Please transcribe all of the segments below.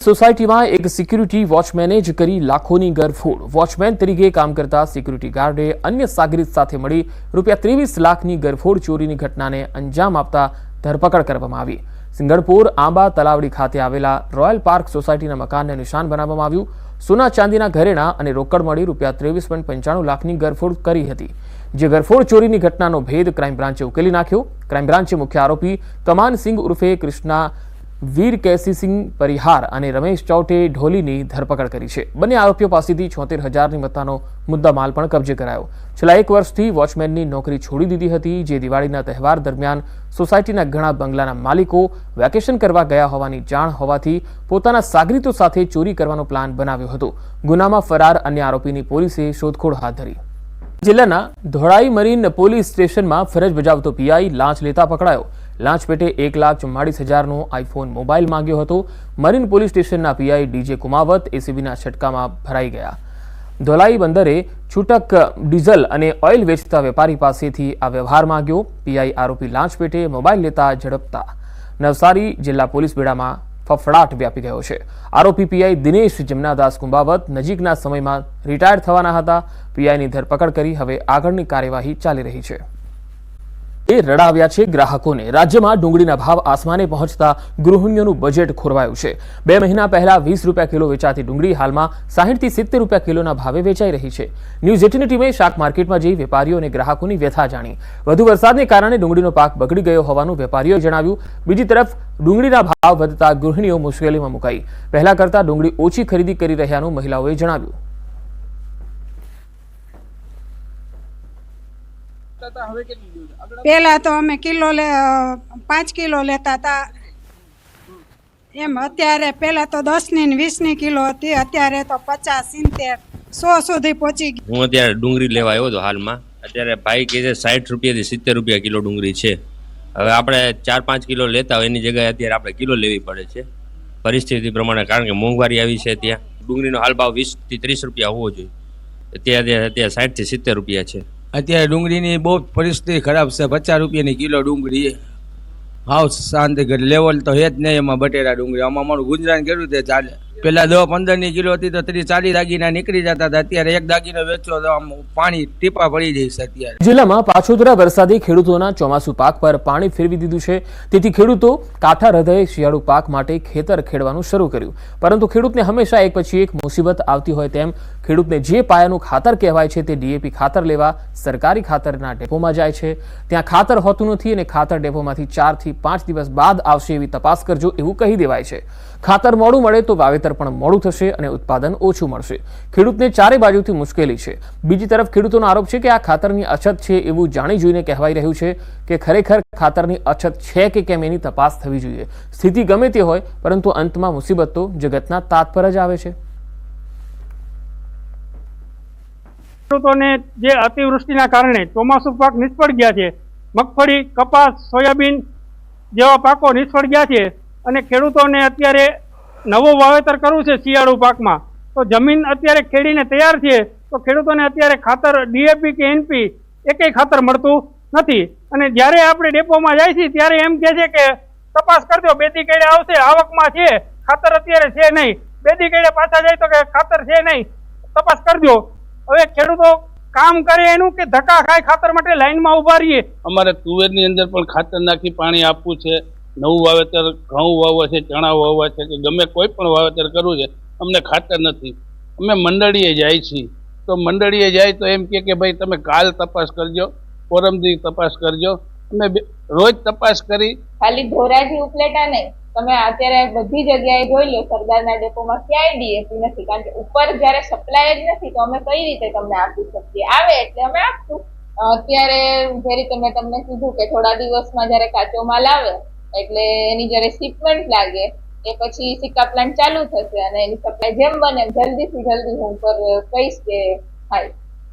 સોસાયટીમાં એક સિક્યુરિટી વોચમેને જ કરી લાખોની ગરફોડ। વોચમેન તરીકે કામ કરતા સિક્યુરિટી ગાર્ડે અન્ય સાગરીત સાથે મળી ₹23 લાખની ગરફોડ ચોરીની ઘટનાને અંજામ આપતા ધરપકડ કરવામાં આવી। સિંગણપુર આંબા તલાવડી ખાતે આવેલા રોયલ પાર્ક સોસાયટીના મકાનને નિશાન બનાવવામાં આવ્યું। સોના ચાંદીના ઘરેણા અને રોકડ મળી ₹23.95 લાખની ગરફોડ કરી હતી। જે ગરફોડ ચોરીની ઘટનાનો ભેદ ક્રાઇમ બ્રાન્ચે ઉકેલી નાખ્યો। ક્રાઇમ બ્રાન્ચે મુખ્ય આરોપી કમાન સિંહ ઉર્ફે કૃષ્ણા વીર કેસી સિંહ પરિહાર અને રમેશ ચૌટે ઢોલીની ધરપકડ કરી છે। બંને આરોપીઓ પાસેથી 76,000ની મત્તાનો મુદ્દામાલ પણ કબજે કરાયો। છેલ્લા 1 વર્ષથી વોચમેનની નોકરી છોડી દીધી હતી, જે દિવાળીના તહેવાર દરમિયાન સોસાયટીના ઘણા બંગલાના માલિકો વેકેશન કરવા ગયા હોવાની જાણ હોવાથી પોતાના સાગરીતો સાથે ચોરી કરવાનો પ્લાન બનાવ્યો હતો। ગુનામાં ફરાર અન્ય આરોપીની પોલીસે શોધખોળ હાથ ધરી। જિલ્લાના ધોળાઈ મરીન પોલીસ સ્ટેશનમાં ફરજ બજાવતો પીઆઈ લાંચ લેતા પકડાયો। લાંચ પેટે 1,44,000નો આઈફોન મોબાઈલ માંગ્યો હતો। મરીન પોલીસ સ્ટેશનના પીઆઈ ડીજે કુમાવત એસીબીના છટકામાં ભરાઈ ગયા। ધોલાઈ બંદરે છૂટક ડીઝલ અને ઓઇલ વેચતા વેપારી પાસેથી આ વ્યવહાર માંગ્યો। પીઆઈ આરોપી લાંચ પેટે મોબાઈલ લેતા ઝડપતા નવસારી જિલ્લા પોલીસ બેડામાં ફફડાટ વ્યાપી ગયો છે। આરોપી પીઆઈ દિનેશ જમનાદાસ કુંભાવત નજીકના સમયમાં રિટાયર થવાના હતા। પીઆઈની ધરપકડ કરી હવે આગળની કાર્યવાહી ચાલી રહી છે। રડાવ્યા છે ગ્રાહકોને। રાજ્યમાં ડુંગળીના ભાવ આસમાને પહોંચતા ગૃહિણીઓનું બજેટ ખોરવાયું છે। 2 મહિના પહેલા ₹20 કિલો વેચાતી ડુંગળી હાલમાં ₹60 થી ₹70 કિલોના ભાવે વેચાઈ રહી છે। ન્યૂઝ 18ની ટીમે શાક માર્કેટમાં જઈ વેપારીઓ અને ગ્રાહકોની વ્યથા જાણી। વધુ વરસાદને કારણે ડુંગળીનો પાક બગડી ગયો હોવાનું વેપારીઓએ જણાવ્યું। બીજી તરફ ડુંગળીના ભાવ વધતા ગૃહિણીઓ મુશ્કેલીમાં મુકાઈ। પહેલા કરતા ડુંગળી ઓછી ખરીદી કરી રહ્યાનું મહિલાઓએ જણાવ્યું। पहला तो अमे किलो 5 किलो लेता था एम अत्यारे पहला तो 10 ની 20 ની કિલો હતી અત્યારે તો 50 70 100 સુધી પહોંચી ગઈ। હું અત્યારે ડુંગળી લેવા આવ્યો હતો હાલમાં। અત્યારે ભાઈ કહે છે ₹60 થી ₹70 કિલો ડુંગળી છે। હવે આપણે 4-5 કિલો લેતા હોય એની જગ્યાએ અત્યારે આપણે કિલો લેવી પડે છે પરિસ્થિતિ પ્રમાણે, કારણ કે મોંઘવારી આવી છે। ત્યાં ડુંગળીનો હાલ ભાવ ₹20 થી ₹30 હોવો જોઈએ, અત્યારે ₹60 થી ₹70 છે। અત્યારે ડુંગળીની બહુ પરિસ્થિતિ ખરાબ છે। ₹50 કિલો ડુંગળી હાવ શાંતિ કરી લેવલ તો હે જ નહીં એમાં બટેરા ડુંગળી આમાં અમારું ગુજરાન કર્યું તે ચાલે। પેલા 10-15 કિલો હતી તો 30-40 દાગીના નીકળી જતા હતા, અત્યારે એક દાગીનો વેચો તો આમ પાણી ટીપા પડી જાય છે। અત્યારે જિલ્લામાં પાછોતરા વરસાદે ખેડૂતોના ચોમાસુ પાક પર પાણી ફેરવી દીધું છે, તેથી ખેડૂતો કાંઠા હૃદયે શિયાળુ પાક માટે ખેતર ખેડવાનું શરૂ કર્યું। પરંતુ ખેડૂતને હંમેશા એક પછી એક મુસીબત આવતી હોય તેમ ખેડૂતને જે પાયાનું ખાતર કહેવાય છે તે ડીએપી ખાતર લેવા સરકારી ખાતરના ડેપોમાં જાય છે। ત્યાં ખાતર હોતું નથી અને ખાતર ડેપોમાંથી 4 થી 5 દિવસ બાદ આવશે એવી તપાસ કરજો એવું કહી દેવાય છે। ખાતર મોડું મળે તો વાવેતર પણ મોડું થશે અને ઉત્પાદન ઓછું મળશે। ખેડૂતને ચારે બાજુથી મુશ્કેલી છે। બીજી તરફ ખેડૂતોનો આરોપ છે કે આ ખાતરની અછત છે એવું જાણી જોઈને કહેવાઈ રહ્યું છે કે ખરેખર ખાતરની અછત છે કે કેમ એની તપાસ થવી જોઈએ। સ્થિતિ ગમે તે હોય પરંતુ અંતમાં મુસીબત તો જગતના તાત પર જ આવે છે। ખેડૂતોને જે અતિવૃષ્ટિના કારણે ચોમાસુ પાક નિષ્ફળ ગયા છે, મગફળી, કપાસ, સોયાબીન જેવા પાકો નિષ્ફળ ગયા છે અને ખેડૂતોને અત્યારે નવું વાવેતર કરવું છે શિયાળુ પાકમાં, તો જમીન અત્યારે ખેડીને તૈયાર છે તો ખેડૂતોને અત્યારે ખાતર ડીએપી કે એનપી એકેય ખાતર મળતું નથી। અને જ્યારે આપણે ડેપોમાં જાય છીએ ત્યારે એમ કહે છે કે તપાસ કરજો, 2 દી કેડે આવશે, આવકમાં છે, ખાતર અત્યારે છે નહીં। 2 દી કેડે પાછા જાય તો કે ખાતર છે નહીં, તપાસ કરજો। હવે ખેડૂતો કામ કરે એનું કે ધક્કા ખાય ખાતર માટે લાઈનમાં ઉભા રહીએ। અમારે તુવેરની અંદર પણ ખાતર નાખી પાણી આપવું છે, નવું વાવેતર ઘઉં વાવવા છે, ચણા વાવવા છે કે ગમે કોઈ પણ વાવેતર કરવું છે, અમને ખાતર નથી। અમે મંડળીએ જાય છીએ તો મંડળીએ જાય તો એમ કે ભાઈ તમે કાલ તપાસ કરજો, પરમદી તપાસ કરજો। અમે રોજ તપાસ કરી। ખાલી ધોરાજી ઉપલેટા નહીં, તમે અત્યારે બધી જગ્યાએ જોઈ લો સરદારના ડેપોમાં ક્યાંય ડીએપી નથી, કારણ કે ઉપર જયારે સપ્લાય જ નથી તો અમે કઈ રીતે તમને આપી શકીએ? આવે એટલે અમે આપશું। અત્યારે જે રીતે મેં તમને કીધું કે થોડા દિવસમાં જયારે કાચો માલ આવે એટલે એની જયારે શિપમેન્ટ લાગે એ પછી સિક્કા પ્લાન્ટ ચાલુ થશે અને એની સપ્લાય જેમ બને જલ્દીથી જલ્દી હું કહીશ કે થાય।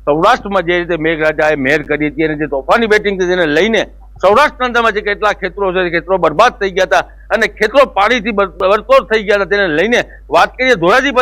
સૌરાષ્ટ્રમાં જે રીતે મેઘરાજાએ મહેર કરી હતી અને જે તોફાની બેટિંગ તેને લઈને સૌરાષ્ટ્રના અંદરમાં જે કેટલા ખેતરો છે, ખેતરો બરબાદ થઈ ગયા હતા અને ખેતરો પાણીથી બરતોર થઈ ગયા હતા, તેને લઈને વાત કરીએ ધોરાજી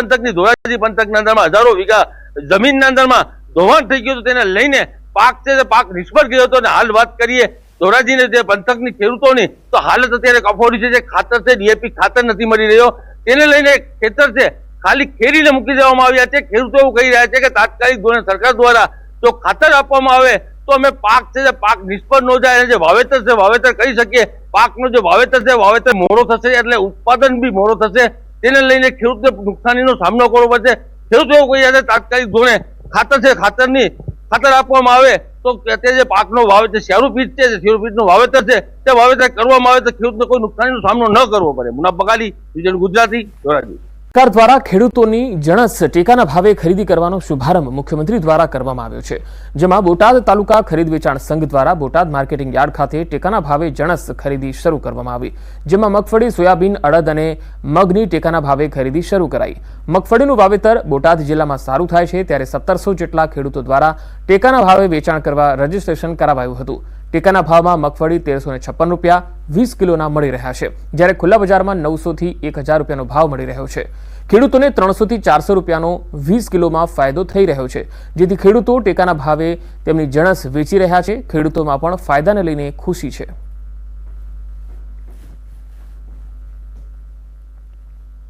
પંથકના અંદરમાં હજારો વીઘા જમીનના અંદરમાં ધોવાણ થઈ ગયું હતું, તેને લઈને પાક છે પાક નિષ્ફળ ગયો હતો। અને હાલ વાત કરીએ ધોરાજીને જે પંથકની ખેડૂતોની તો હાલત અત્યારે કફોડી છે। જે ખાતર છે ડીએપી ખાતર નથી મળી રહ્યો, તેને લઈને ખેતર છે ખાલી ખેરીને મૂકી દેવામાં આવ્યા છે. ખેડૂતો એવું કહી રહ્યા છે કે તાત્કાલિક ધોરણે સરકાર દ્વારા જો ખાતર આપવામાં આવે તો અમે પાક છે પાક નિષ્ફળ ન જાય અને જે વાવેતર છે વાવેતર કરી શકીએ. પાકનું જે વાવેતર છે વાવેતર મોડો થશે એટલે ઉત્પાદન બી મોડો થશે. તેને લઈને ખેડૂતને નુકસાનીનો સામનો કરવો પડશે. ખેડૂતો એવું કહી રહ્યા છે તાત્કાલિક ધોરણે ખાતર છે ખાતર આપવામાં આવે તો તે જે પાકનો વાવેતર શેરુ પીટ છે શેરુ પીટનું વાવેતર છે તે વાવેતર કરવામાં આવે તો ખેડૂતને કોઈ નુકસાનીનો સામનો ન કરવો પડે. મુનાફ બગાડી, વિજન ગુજરાતી, ધોરાજી. સરકાર દ્વારા ખેડૂતોની જણસ ટેકાના ભાવે ખરીદી કરવાનો શુભારંભ મુખ્યમંત્રી દ્વારા કરવામાં આવ્યો છે, જેમાં બોટાદ તાલુકા ખરીદ વેચાણ સંઘ દ્વારા બોટાદ માર્કેટિંગ યાર્ડ ખાતે ટેકાના ભાવે જણસ ખરીદી શરૂ કરવામાં આવી, જેમાં મગફળી, સોયાબીન, અડદ અને મગની ટેકાના ભાવે ખરીદી શરૂ કરાઈ. મગફળીનું વાવેતર બોટાદ જિલ્લામાં સારું થાય છે ત્યારે 1700 જેટલા ખેડૂતો દ્વારા ટેકાના ભાવે વેચાણ કરવા રજીસ્ટ્રેશન કરાવાયું હતું. ટેકાના ભાવમાં મગફળી 1356 રૂપિયા 20 કિલોના મળી રહ્યા છે, જ્યારે ખુલ્લા બજારમાં 900 થી 1000 રૂપિયાનો ભાવ મળી રહ્યો છે. ખેડૂતોને 300 થી 400 રૂપિયાનો 20 કિલોમાં ફાયદો થઈ રહ્યો છે, જેથી ખેડૂતો ટેકાના ભાવે તેમની જણસ વેચી રહ્યા છે. ખેડૂતોમાં પણ ફાયદાને લઈને ખુશી છે.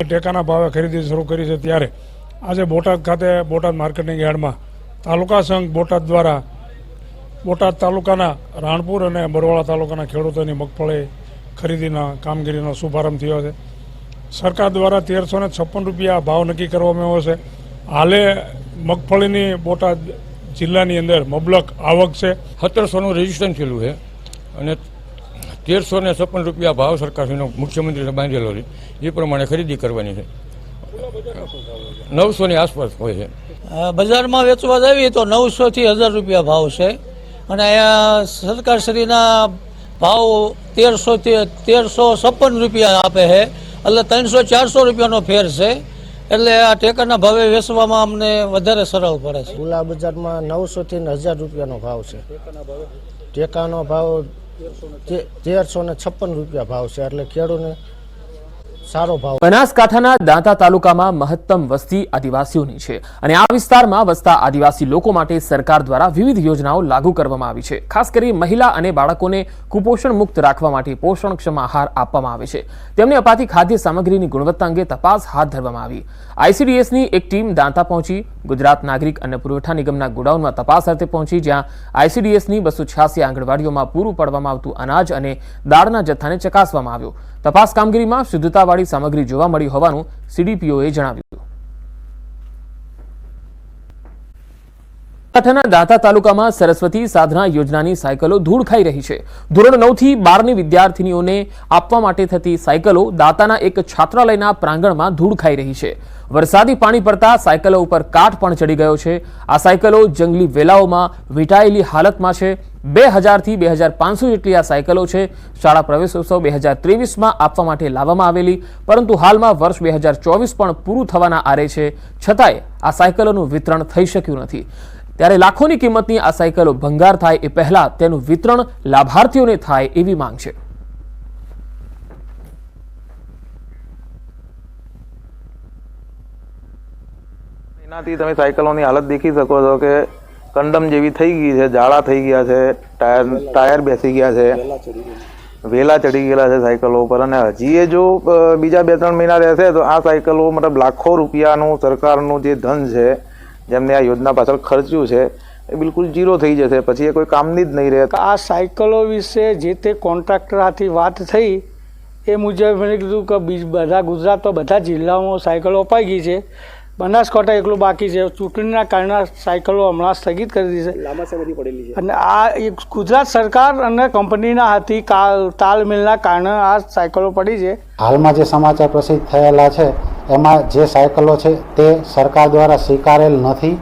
ટેકાના ભાવે ખરીદી શરૂ કરી છે ત્યારે આજે બોટાદ ખાતે બોટાદ માર્કેટિંગ યાર્ડમાં તાલુકા સંઘ બોટાદ દ્વારા બોટાદ તાલુકાના રાણપુર અને બરવાળા તાલુકાના ખેડૂતોની મગફળી ખરીદીના કામગીરીનો શુભારંભ થયો છે. સરકાર દ્વારા 1356 રૂપિયા ભાવ નક્કી કરવામાં આવ્યો છે. હાલે મગફળીની બોટાદ જિલ્લાની અંદર મબલક આવક છે. 1700નું રજીસ્ટ્રેશન થયેલું છે અને 1356 રૂપિયા ભાવ સરકારશ્રીનો મુખ્યમંત્રીને બાંધેલો છે એ પ્રમાણે ખરીદી કરવાની છે. 900ની આસપાસ હોય છે. બજારમાં વેચવા જાવીએ તો 900 થી 1000 રૂપિયા ભાવ છે અને અહીંયા સરકારશ્રીના ભાવ 1356 રૂપિયા આપે છે, એટલે 300-400 રૂપિયાનો ફેર છે. એટલે આ ટેકાના ભાવે વેચવામાં અમને વધારે સરળ પડે છે. ખુલ્લા બજારમાં 900 થી 1000 રૂપિયાનો ભાવ છે. ટેકાનો ભાવ 1356 રૂપિયા ભાવ છે, એટલે ખેડૂતને સારો ભાવ. બનાસકાંઠાના દાંતા તાલુકામાં મહત્તમ વસ્તી આદિવાસીઓની છે અને આ વિસ્તારમાં વસતા આદિવાસી લોકો માટે સરકાર દ્વારા વિવિધ યોજનાઓ લાગુ કરવામાં આવી છે. ખાસ કરી મહિલા અને બાળકોને કુપોષણ મુક્ત રાખવા માટે પોષણક્ષમ આહાર આપવામાં આવે છે. તેમને અપાતી ખાદ્ય સામગ્રીની ગુણવત્તા અંગે તપાસ હાથ ધરવામાં આવી. ICDSની એક ટીમ દાંતા પહોંચી ગુજરાત નાગરિક અન્ન પુરવઠા નિગમના ગોડાઉનમાં તપાસ અર્થે પહોંચી, જ્યાં ICDSની 286 આંગણવાડીઓમાં પૂરું પાડવામાં આવતું અનાજ અને દાળના જથ્થાને ચકાસવામાં આવ્યો. તપાસ કામગીરીમાં શુદ્ધતાવાળી સામગ્રી જોવા મળી હોવાનું CDPOએ જણાવ્યું. બનાસકાંઠાના દાંતા તાલુકામાં સરસ્વતી સાધના યોજનાની સાયકલો ધૂળ ખાઈ રહી છે. ધોરણ 9 થી 12ની વિદ્યાર્થીનીઓને આપવા માટે થતી સાયકલો દાંતાના એક છાત્રાલયના પ્રાંગણમાં ધૂળ ખાઈ રહી છે. વરસાદી પાણી પડતા સાયકલો ઉપર કાટ પણ ચડી ગયો છે. આ સાયકલો જંગલી વેલાઓમાં વીંટાયેલી હાલતમાં છે. 2000 થી 2500 જેટલી આ સાયકલો છે. શાળા પ્રવેશોત્સવ 2023માં આપવા માટે લાવવામાં આવેલી, પરંતુ હાલમાં વર્ષ 2024 પણ પૂરું થવાના આરે છે, છતાંય આ સાયકલોનું વિતરણ થઈ શક્યું નથી. ત્યારે લાખોની કિંમતની આ સાયકલો ભંગાર થાય એ પહેલા તેનું વિતરણ લાભાર્થીઓને થાય એવી માંગ છે. એનાથી તમે સાયકલોની હાલત દેખી શકો છો કે કંડમ જેવી થઈ ગઈ છે, જાળા થઈ ગયા છે, ટાયર બેસી ગયા છે, વેલા ચડી ગયેલા છે સાયકલો ઉપર. અને હજી એ જો બીજા 2-3 મહિના રહેશે તો આ સાયકલો મતલબ લાખો રૂપિયાનું સરકારનું જે ધન છે જેમને આ યોજના પાછળ ખર્ચ્યું છે એ બિલકુલ ઝીરો થઈ જશે, પછી એ કોઈ કામની જ નહીં રહે. આ સાયકલો વિશે જે તે કોન્ટ્રાક્ટરથી વાત થઈ એ મુજબ મેં કીધું કે બધા ગુજરાતમાં બધા જિલ્લાઓમાં સાયકલો અપાઈ ગઈ છે, બનાસકાંઠા એકલું બાકી છે. ચૂંટણીના કારણે સાયકલો હમણાં સ્થગિત કરી દીધી છે, લાંબા સમયથી પડેલી છે. અને આ એક ગુજરાત સરકાર અને કંપનીના હાથી તાલમેલના કારણે આ સાયકલો પડી છે. હાલમાં જે સમાચાર પ્રસિદ્ધ થયેલા છે એમાં જે સાયકલો છે તે સરકાર દ્વારા સ્વીકારેલ નથી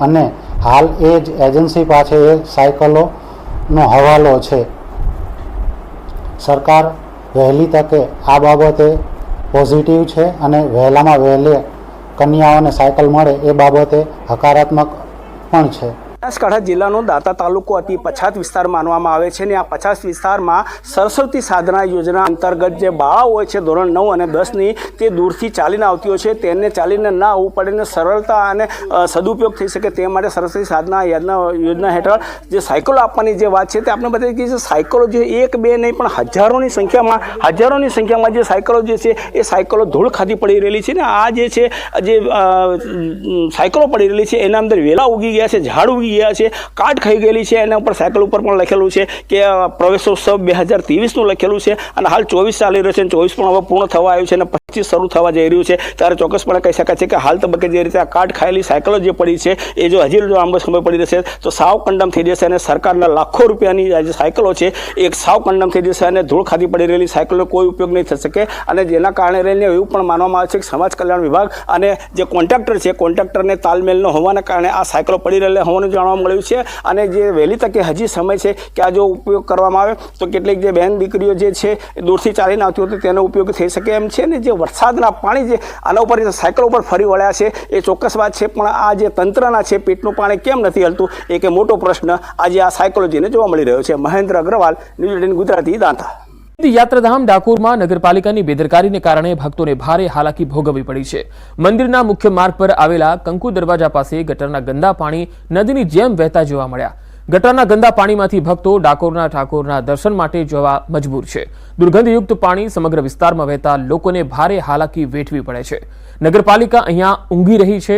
અને હાલ એ જ એજન્સી પાસે એ સાયકલોનો હવાલો છે. સરકાર વહેલી તકે આ બાબતે પોઝિટિવ છે અને વહેલામાં વહેલે કન્યાઓને સાયકલ મળે એ બાબતે હકારાત્મક પણ છે. બનાસકાંઠા જિલ્લાનો દાંતા તાલુકો અતિ પછાત વિસ્તાર માનવામાં આવે છે અને આ પછાત વિસ્તારમાં સરસ્વતી સાધના યોજના અંતર્ગત જે બાળાઓ હોય છે ધોરણ 9 અને 10ની તે દૂરથી ચાલીને આવતી હોય છે, તેને ચાલીને ના આવવું પડે ને સરળતા અને સદુપયોગ થઈ શકે તે માટે સરસ્વતી સાધના યોજના હેઠળ જે સાયકલો આપવાની જે વાત છે તે આપણે બતાવી કે સાયકલો જે 1 2 નહીં પણ હજારોની સંખ્યામાં જે સાયકલો જે છે એ સાયકલો ધૂળ ખાધી પડી રહેલી છે ને આ જે છે જે સાયકલો પડી રહેલી છે એના અંદર વેલા ઉગી ગયા છે, ઝાડ ઉગી ગયા છે, કાટ ખાઈ ગયેલી છે. એના ઉપર સાયકલ ઉપર પણ લખેલું છે કે પ્રવેશોત્સવ 2023નું લખેલું છે અને હાલ 24 ચાલી રહ્યો છે, 24 પણ હવે પૂર્ણ થવા આવ્યું છે અને 25 શરૂ થવા જઈ રહ્યું છે. ત્યારે ચોક્કસપણે કહી શકાય છે કે હાલ તબક્કે જે રીતે આ કાટ ખાયેલી સાયકલો જે પડી છે એ જો હજી જો આંબો સમય પડી રહેશે તો સાવ કંડમ થઈ જશે અને સરકારના લાખો રૂપિયાની જે સાયકલો છે એ સાવ કંડમ થઈ જશે અને ધૂળ ખાધી પડી રહેલી સાયકલનો કોઈ ઉપયોગ નહીં થઈ શકે. અને જેના કારણે રહીને એવું પણ માનવામાં આવે છે કે સમાજ કલ્યાણ વિભાગ અને જે કોન્ટ્રાક્ટર છે કોન્ટ્રાક્ટરને તાલમેલ ન હોવાના કારણે આ સાયકલો પડી રહેલા હોવાનું જાણવા મળ્યું છે. અને જે વહેલી તકે હજી સમય છે કે આ જો ઉપયોગ કરવામાં આવે તો કેટલીક જે બહેન દીકરીઓ જે છે એ દૂરથી ચાલીને આવતી હોય તો તેનો ઉપયોગ થઈ શકે એમ છે. ને જે વરસાદના પાણી જે આના ઉપર સાયકલો ઉપર ફરી વળ્યા છે એ ચોક્કસ વાત છે, પણ આ જે તંત્રના છે પેટનું પાણી કેમ નથી હલતું એક મોટો પ્રશ્ન આજે આ સાયકોલોજીને જોવા મળી રહ્યો છે. મહેન્દ્ર અગ્રવાલ, ન્યૂઝ 18 ગુજરાતી, દાંતા. યાત્રાધામ ડાકોરમાં નગરપાલિકાની બેદરકારીને કારણે ભક્તોને ભારે હાલાકી ભોગવવી પડી છે. મંદિરના મુખ્ય માર્ગ પર આવેલા કંકુ દરવાજા પાસે ગટરના ગંદા પાણી નદીની જેમ વહેતા જોવા મળ્યા. ગટરના ગંદા પાણીમાંથી ભક્તો ડાકોરના ઠાકોરના દર્શન માટે જવા મજબૂર છે. દુર્ગંધયુક્ત પાણી સમગ્ર વિસ્તારમાં વહેતા લોકોને ભારે હાલાકી વેઠવી પડે છે. નગરપાલિકા અહીંયા ઊંઘી રહી છે,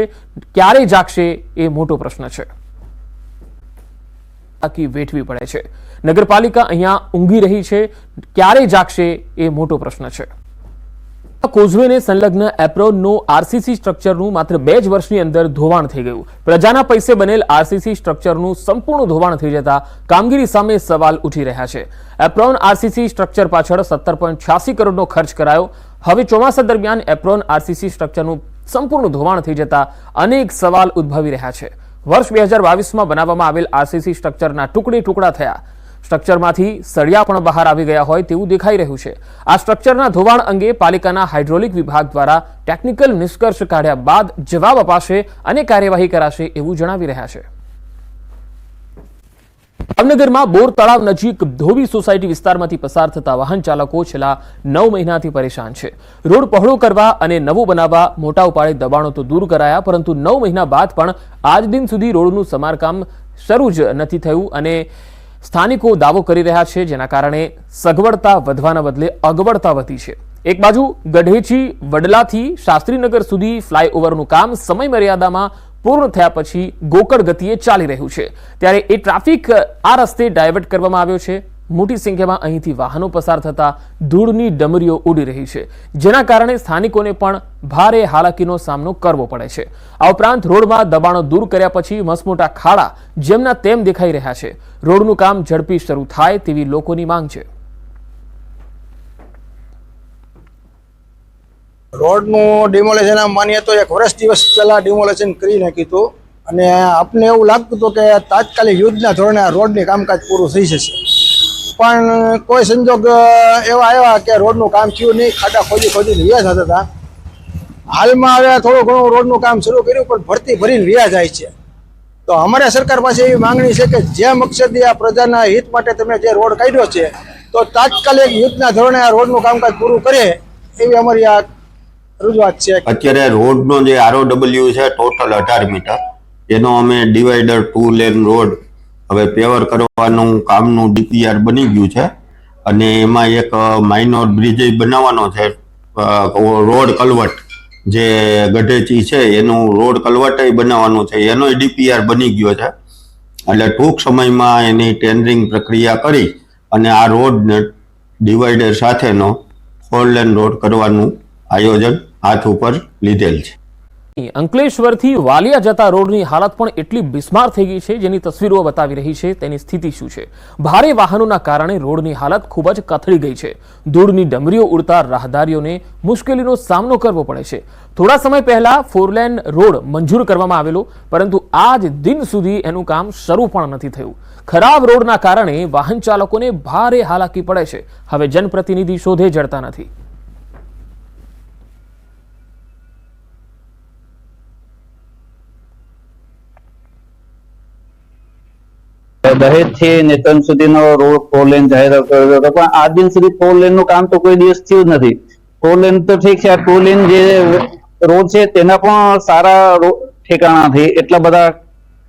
ક્યારે જાગશે એ મોટો પ્રશ્ન છે. વેઠવી પડે છે. નગરપાલિકા અહીંયા ઊંઘી રહી છે, ક્યારે જાગશે એ મોટો પ્રશ્ન છે. કોઝવેને સંલગ્ન એપ્રોનનું આરસીસી સ્ટ્રક્ચરનું માત્ર 2 જ વર્ષની અંદર ધોવાણ થઈ ગયું. પ્રજાના પૈસે બનેલ આરસીસી સ્ટ્રક્ચરનું સંપૂર્ણ ધોવાણ થઈ જતા કામગીરી સામે સવાલ ઉઠી રહ્યા છે. એપ્રોન આરસીસી સ્ટ્રક્ચર પાછળ 17.86 કરોડનો ખર્ચ કરાયો. હવે ચોમાસા દરમિયાન એપ્રોન આરસીસી સ્ટ્રક્ચરનું સંપૂર્ણ ધોવાણ થઈ જતા અનેક સવાલ ઉદ્ભવી રહ્યા છે. વર્ષ 2022માં બનાવવામાં આવેલ આરસીસી સ્ટ્રક્ચરના ટુકડા થયા. સ્ટ્રક્ચરમાંથી સળિયા પણ બહાર આવી ગયા હોય તેવું દેખાઈ રહ્યું છે. આ સ્ટ્રક્ચરના ધોવાણ અંગે પાલિકાના હાઇડ્રોલિક વિભાગ દ્વારા ટેકનિકલ નિષ્કર્ષ કાઢ્યા બાદ જવાબ અપાશે અને કાર્યવાહી કરાશે એવું જણાવી રહ્યા છે. ભાવનગરમાં બોર તળાવ નજીક ધોબી સોસાયટી વિસ્તારમાંથી પસાર થતા વાહન ચાલકો છેલ્લા 9 મહિનાથી પરેશાન છે. રોડ પહોળો કરવા અને નવું બનાવવા મોટા ઉપાડે દબાણો તો દૂર કરાયા, પરંતુ 9 મહિના બાદ પણ આજ દિન સુધી રોડનું સમારકામ શરૂ જ નથી થયું અને સ્થાનિકો દાવો કરી રહ્યા છે, જેના કારણે સગવડતા વધવાના બદલે અગવડતા વધી છે. એક બાજુ ગઢેચી વડલાથી શાસ્ત્રીનગર સુધી ફ્લાયઓવરનું કામ સમય મર્યાદામાં પૂર્ણ થયા પછી ગોકળ ગતિએ ચાલી રહ્યું છે, ત્યારે એ ટ્રાફિક આ રસ્તે ડાયવર્ટ કરવામાં આવ્યો છે. મોટી સંખ્યામાં અહીંથી વાહનો પસાર થતા ધૂળની ડમરીઓ ઉડી રહી છે, જેના કારણે સ્થાનિકોને પણ ભારે હાલાકીનો સામનો કરવો પડે છે. આ ઉપરાંત રોડમાં દબાણો દૂર કર્યા પછી મસમોટા ખાડા જેમના તેમ દેખાઈ રહ્યા છે. રોડનું કામ ઝડપી શરૂ થાય તેવી લોકોની માંગ છે. રોડનું ડિમોલેશન આમ માનીએ તો 1 વર્ષ દિવસ પહેલા ડિમોલેશન કરી નાખ્યું હતું અને આપને એવું લાગતું હતું કે તાત્કાલિક યુદ્ધના ધોરણે આ રોડની કામકાજ પૂરું થઈ જશે, પણ કોઈ સંજોગ એવા આવ્યા કે રોડનું કામ થયું નહીં. ખાડા ખોદીને વ્યા જતા હતા. હાલમાં હવે થોડું ઘણું રોડનું કામ શરૂ કર્યું પણ ભરતી ભરીને વ્યા જાય છે. તો અમારે સરકાર પાસે એવી માંગણી છે કે જે મકસદી આ પ્રજાના હિત માટે તમે જે રોડ કાઢ્યો છે તો તાત્કાલિક યુદ્ધના ધોરણે આ રોડનું કામકાજ પૂરું કરે એવી અમારી આ રજૂઆત છે. અત્યારે રોડનો જે ROW છે ટોટલ 18 મીટર, એનો અમે ડિવાઈડર 2 લેન રોડ હવે પેવર કરવાનું કામનું DPR બની ગયું છે અને એમાં એક માઇનોર બ્રિજ બનાવવાનો છે. રોડ કલવટ જે ગઢેચી છે એનું રોડ કલવટ બનાવવાનું છે, એનો DPR બની ગયો છે. એટલે ટૂંક સમયમાં એની ટેન્ડરિંગ પ્રક્રિયા કરી અને આ રોડને ડિવાઈડર સાથેનો 4 લેન રોડ કરવાનું આયોજન હાથ ઉપર લીધેલ છે. અંકલેશ્વરથી વાલિયા જતા રોડની હાલત પણ એટલી બિસ્માર થઈ ગઈ છે, જેની તસવીરો બતાવી રહી છે તેની સ્થિતિ શું છે. ભારે વાહનોના કારણે રોડની હાલત ખૂબ જ કથળી ગઈ છે. ધૂળની ડમરીઓ ઉડતા રાહદારીઓને મુશ્કેલીનો સામનો કરવો પડે છે. થોડા સમય પહેલા 4 લેન રોડ મંજૂર કરવામાં આવેલો, પરંતુ આજ દિન સુધી એનું કામ શરૂ પણ નથી થયું. ખરાબ રોડના કારણે વાહન ચાલકોને ભારે હાલાકી પડે છે. હવે જનપ્રતિનિધિ શોધે જડતા નથી. દહેજથી નેત્રંગ સુધીનો રોડ 4 લેન જાહેર કર્યો હતો, પણ આજ દિન સુધી 4 લેનનું કામ તો કોઈ દિવસ થયું જ નથી. 4 લેન તો ઠીક છે, આ 2 લેન જે રોડ છે તેના પણ સારા ઠેકાણાથી એટલા બધા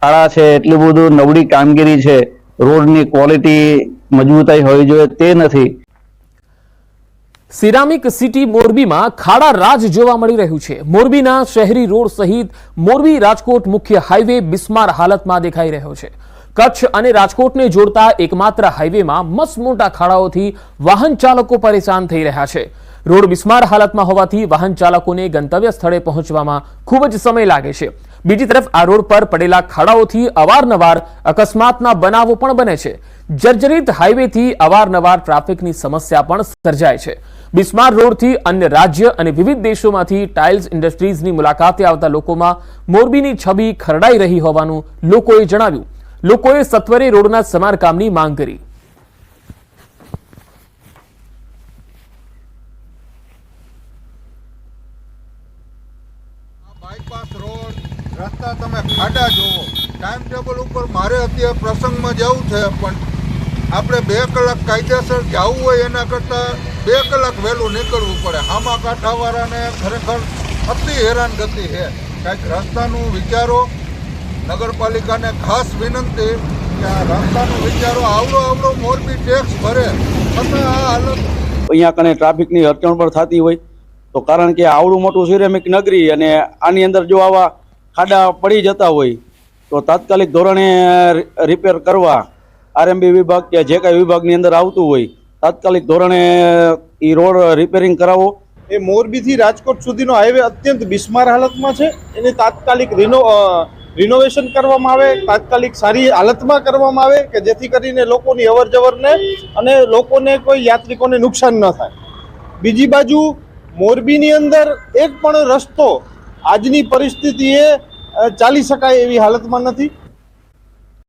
ખાડા છે, એટલું બધું નબળી કામગીરી છે, રોડની ક્વોલિટી મજબૂતાઈ હોવી જોઈએ તે નથી. સિરામિક સિટી મોરબીમાં ખાડા રાજ જોવા મળી રહ્યું છે. મોરબીના શહેરી રોડ સહિત મોરબી રાજકોટ મુખ્ય હાઈવે બિસ્માર હાલતમાં દેખાઈ રહ્યો છે. કચ્છ અને રાજકોટને જોડતા એકમાત્ર હાઈવેમાં મસમોટા ખાડાઓથી વાહન ચાલકો પરેશાન થઈ રહ્યા છે. રોડ બિસ્માર હાલતમાં હોવાથી વાહન ચાલકોને ગંતવ્ય સ્થળે પહોંચવામાં ખૂબ જ સમય લાગે છે. બીજી તરફ આ રોડ પર પડેલા ખાડાઓથી અવારનવાર અકસ્માતના બનાવો પણ બને છે. જર્જરિત હાઈવેથી અવારનવાર ટ્રાફિકની સમસ્યા પણ સર્જાય છે. બિસ્માર રોડથી અન્ય રાજ્ય અને વિવિધ દેશોમાંથી ટાઇલ્સ ઇન્ડસ્ટ્રીઝની મુલાકાતે આવતા લોકોમાં મોરબીની છબી ખરડાઈ રહી હોવાનું લોકોએ જણાવ્યું. લોકોએ સત્વરે રોડના સમારકામની માંગ કરી. બાયપાસ રોડ રસ્તા તમે ખાડા જોવો. ટાઈમ ટેબલ ઉપર મારે અત્યારે પ્રસંગમાં જવું છે, પણ આપણે 2 કલાક કાયદેસર જવું હોય એના કરતાં 2 કલાક વહેલું નીકળવું પડે. આમાં કાંઠાવાળાને ખરેખર અતિ હેરાનગતિ છે. કાંઈક રસ્તાનું વિચારો. નગરપાલિકાને ખાસ વિનંતી કે આ રસ્તાનું વિચારો. આવડો મોરબી ટેક્સ ભરે છતાં આ હાલત. અહીંયા કને ટ્રાફિકની અડચણ પણ થતી હોય તો કારણ કે આવડું મોટું સિરેમિક નગરી અને આની અંદર જો આવા ખાડા પડી જતા હોય તો તાત્કાલિક ધોરણે રિપેર કરવા આરએમબી વિભાગ કે જે કાંઈ વિભાગની અંદર આવતું હોય તાત્કાલિક ધોરણે એ રોડ રિપેરિંગ કરાવો. એ મોરબીથી રાજકોટ સુધીનો હાઈવે અત્યંત બિસ્માર હાલતમાં છે. એને તાત્કાલિક રિનોવેશન કરવામાં આવે, તાત્કાલિક સારી હાલતમાં કરવામાં આવે કે જેથી કરીને લોકોની અવર જવરને અને લોકોને કોઈ યાત્રિકોને નુકસાન ન થાય. બીજી બાજુ મોરબીની અંદર એક પણ રસ્તો આજની પરિસ્થિતિએ ચાલી શકાય એવી હાલતમાં નથી.